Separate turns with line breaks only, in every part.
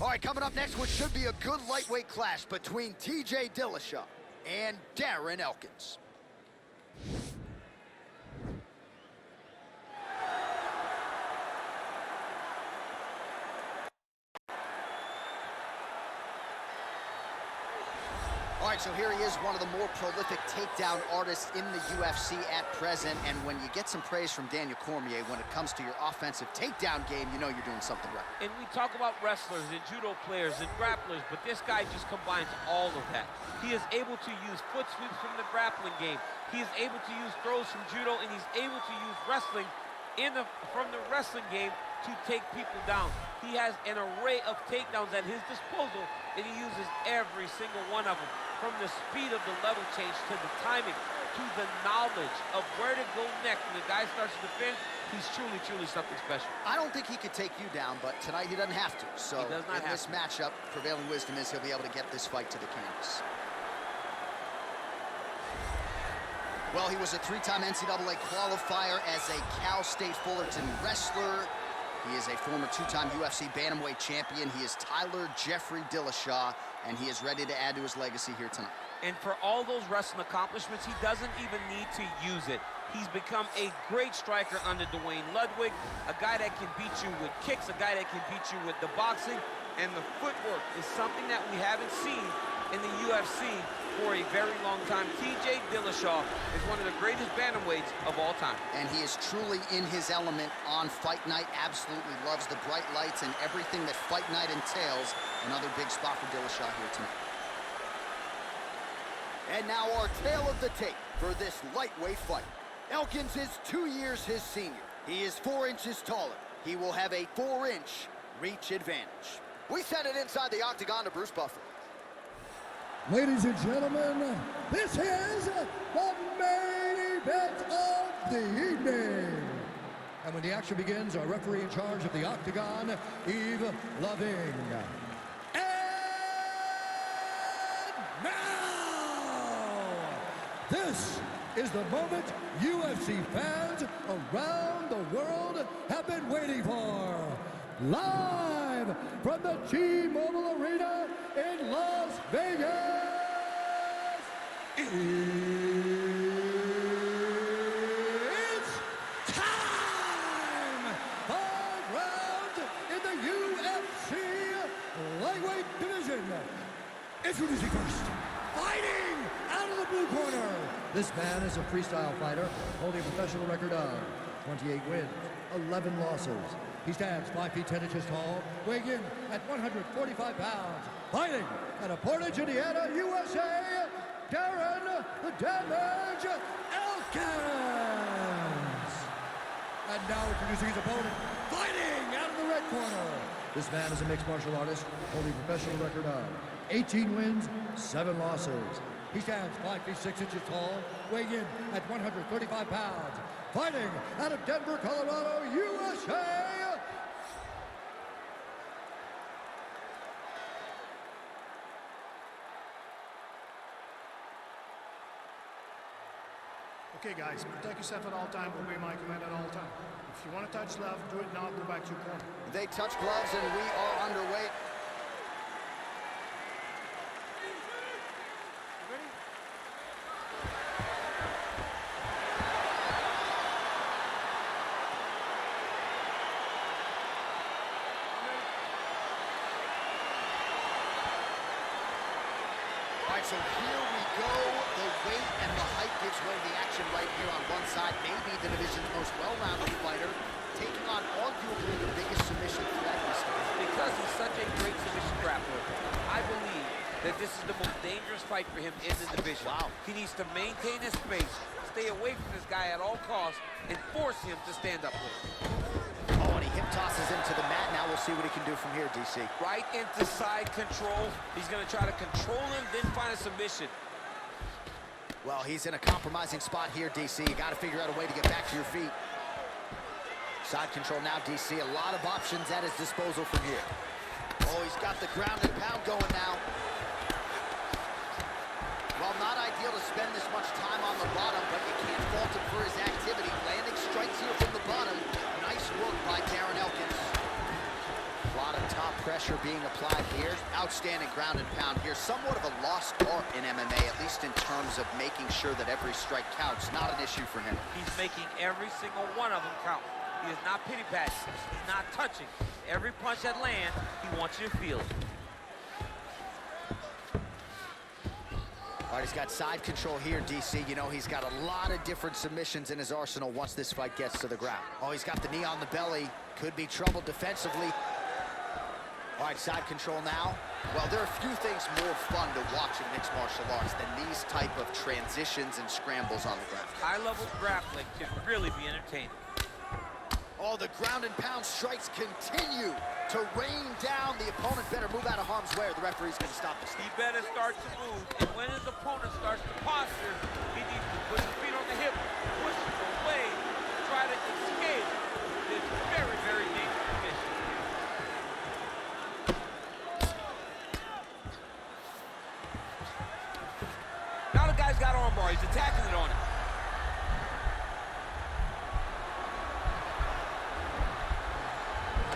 All right, coming up next, what should be a good lightweight clash between TJ Dillashaw and Darren Elkins. All right, so here he is, one of the more prolific takedown artists in the UFC at present. And when you get some praise from Daniel Cormier when it comes to your offensive takedown game, you know you're doing something right.
And we talk about wrestlers and judo players and grapplers, but this guy just combines all of that. He is able to use foot sweeps from the grappling game. He is able to use throws from judo, and he's able to use wrestling from the wrestling game to take people down. He has an array of takedowns at his disposal, and he uses every single one of them. From the speed of the level change to the timing to the knowledge of where to go next. When the guy starts to defend, he's truly, truly something special.
I don't think he could take you down, but tonight he doesn't have to. So
in
this matchup, prevailing wisdom is he'll be able to get this fight to the canvas. Well, he was a three-time NCAA qualifier as a Cal State Fullerton wrestler. He is a former two-time UFC bantamweight champion. He is Tyler Jeffrey Dillashaw, and he is ready to add to his legacy here tonight.
And for all those wrestling accomplishments, he doesn't even need to use it. He's become a great striker under Dwayne Ludwig, a guy that can beat you with kicks, a guy that can beat you with the boxing, and the footwork is something that we haven't seen in the UFC for a very long time. TJ Dillashaw is one of the greatest bantamweights of all time.
And he is truly in his element on fight night. Absolutely loves the bright lights and everything that fight night entails. Another big spot for Dillashaw here tonight. And now our tale of the tape for this lightweight fight. Elkins is 2 years his senior. He is 4 inches taller. He will have a 4-inch reach advantage. We send it inside the octagon to Bruce Buffer.
Ladies and gentlemen, this is the main event of the evening. And when the action begins, our referee in charge of the octagon, Yves Loving. And now, this is the moment UFC fans around the world have been waiting for. Live from the T-Mobile Arena in Las Vegas, it's time! 5 rounds in the UFC lightweight division. Introducing first, fighting out of the blue corner. This man is a freestyle fighter holding a professional record of 28 wins, 11 losses. He stands 5 feet 10 inches tall, weighing in at 145 pounds. Fighting out of Portage, Indiana, USA, Darren the Damage Elkins. And now introducing his opponent, fighting out of the red corner. This man is a mixed martial artist, holding a professional record of 18 wins, 7 losses. He stands 5 feet 6 inches tall, weighing in at 135 pounds. Fighting out of Denver, Colorado, USA.
Okay, guys, protect yourself at all time, obey my command at all time. If you want to touch left, do it now, go back to your corner.
They touch gloves and we are underway. So here we go. The weight and the height gives way to the action right here on one side. Maybe the division's most well-rounded fighter, taking on arguably the biggest submission threat in this division.
Because he's such a great submission grappler, I believe that this is the most dangerous fight for him in the division.
Wow. He
needs to maintain his space, stay away from this guy at all costs, and force him to stand up with him.
Oh, and he hip tosses him to the mat. Now we'll see what he can do from here, DC.
Right into side control. He's going to try to control him, then find a submission.
Well, he's in a compromising spot here, DC. You got to figure out a way to get back to your feet. Side control now, DC. A lot of options at his disposal from here. Oh, he's got the ground and pound going now. Well, not ideal to spend this much time on the bottom, but you can't fault him for his activity. Landing strikes here from the bottom. Nice work by Darren Elkins. A lot of top pressure pressure being applied here. Outstanding ground and pound here. Somewhat of a lost art in MMA, at least in terms of making sure that every strike counts. Not an issue for him.
He's making every single one of them count. He is not pity-patting. He's not touching. Every punch that lands, he wants you to feel it.
All right, he's got side control here, DC. You know, he's got a lot of different submissions in his arsenal once this fight gets to the ground. Oh, he's got the knee on the belly. Could be trouble defensively. All right, side control now. Well, there are a few things more fun to watch in mixed martial arts than these type of transitions and scrambles on the ground.
High-level grappling can really be entertaining.
Oh, the ground and pound strikes continue to rain down. The opponent better move out of harm's way or the referee's going to stop this.
He better start to move, and when his opponent starts to posture, he needs to put his feet on the hip, push him away, try to escape this very, very dangerous position. Now the guy's got armbar. He's attacking it on him.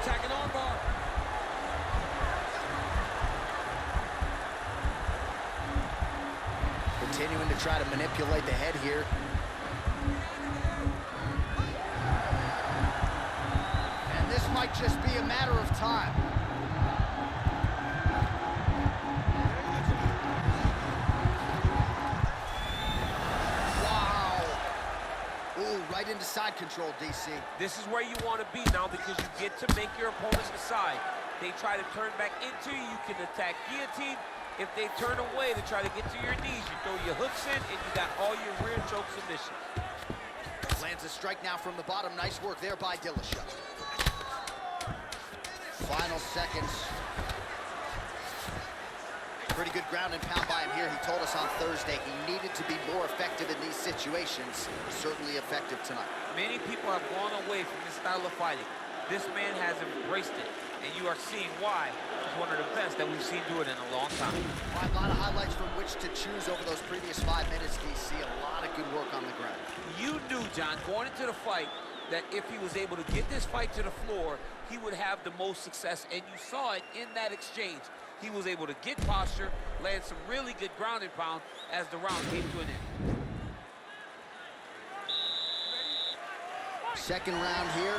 Attacking armbar.
Continuing to try to manipulate the head here. And this might just be a matter of time. Wow. Ooh, right into side control, DC.
This is where you want to be now because you get to make your opponents decide. They try to turn back into you, you can attack guillotine. If they turn away to try to get to your knees, you throw your hooks in and you got all your rear choke submissions.
Lands a strike now from the bottom. Nice work there by Dillashaw. Final seconds. Pretty good ground and pound by him here. He told us on Thursday he needed to be more effective in these situations. Certainly effective tonight.
Many people have gone away from this style of fighting. This man has embraced it, and you are seeing why he's one of the best that we've seen do it in a long time.
A lot of highlights from which to choose over those previous 5 minutes, DC. A lot of good work on the ground.
You knew, John, going into the fight, that if he was able to get this fight to the floor, he would have the most success, and you saw it in that exchange. He was able to get posture, land some really good ground and pound as the round came to an end.
Second round here.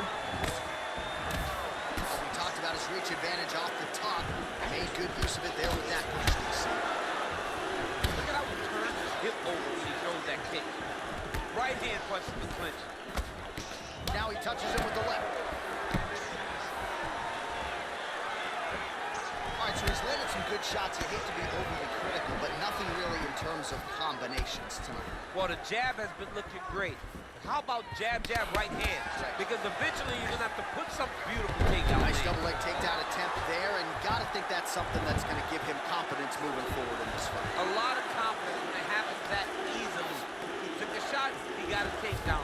We talked about his reach advantage off the top. Made good use of it there with that punch.
Look at how he turns his hip over when he throws that kick. Right hand punches the clinch.
Now he touches him with the left. All right, so he's landed some good shots. You hate to be overly critical, but nothing really in terms of combinations tonight.
Well, the jab has been looking great. How about jab, jab, right hand? Because eventually you're going to have to put some beautiful takedown.
Nice double leg takedown attempt there, and you got to think that's something that's going to give him confidence moving forward in this fight.
A lot of confidence when it happens that easily. He took a shot, he got a takedown.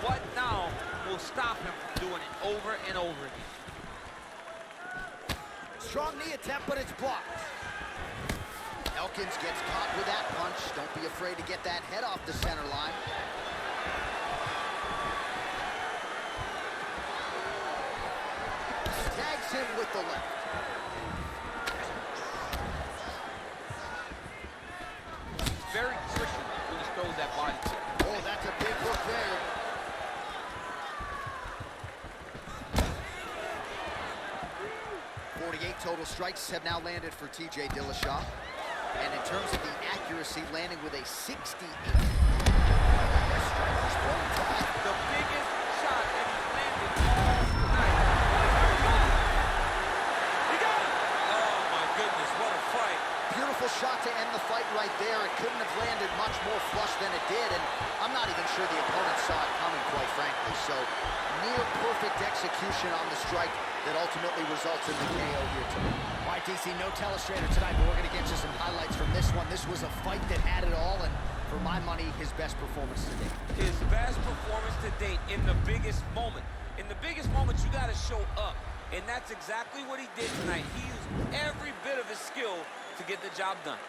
What now will stop him from doing it over and over again?
Strong knee attempt, but it's blocked. Elkins gets caught with that punch. Don't be afraid to get that head off the center line. Tags him with the left.
Very tricky when he throws that body kick.
Oh, that's a big hook there. Total strikes have now landed for TJ Dillashaw. And in terms of the accuracy, landing with a 68.
The biggest shot that he's landed all night. He got it! Oh my goodness, what a fight.
Beautiful shot to end the fight right there. It couldn't have landed much more flush than it did, and I'm not even sure the opponent saw it coming, quite frankly. So, near perfect execution on the strike that ultimately results in the KO here tonight. All right, DC, no telestrator tonight, but we're going to get you some highlights from this one. This was a fight that had it all, and for my money, his best performance to date.
His best performance to date in the biggest moment. In the biggest moments, you got to show up, and that's exactly what he did tonight. He used every bit of his skill to get the job done.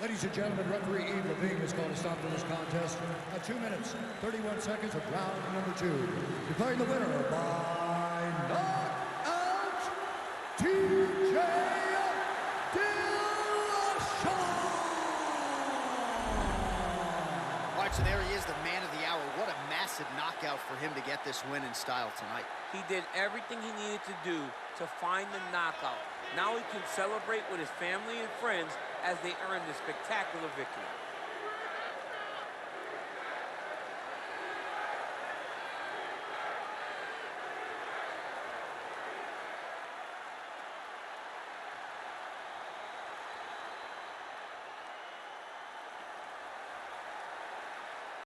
Ladies and gentlemen, referee Eve Levine has called a stop to this contest at 2 minutes, 31 seconds of round number 2. Declaring the winner by knockout, Dillashaw.
All right, so there he is, the man of the hour. What a massive knockout for him to get this win in style tonight.
He did everything he needed to do to find the knockout. Now he can celebrate with his family and friends as they earn this spectacular victory.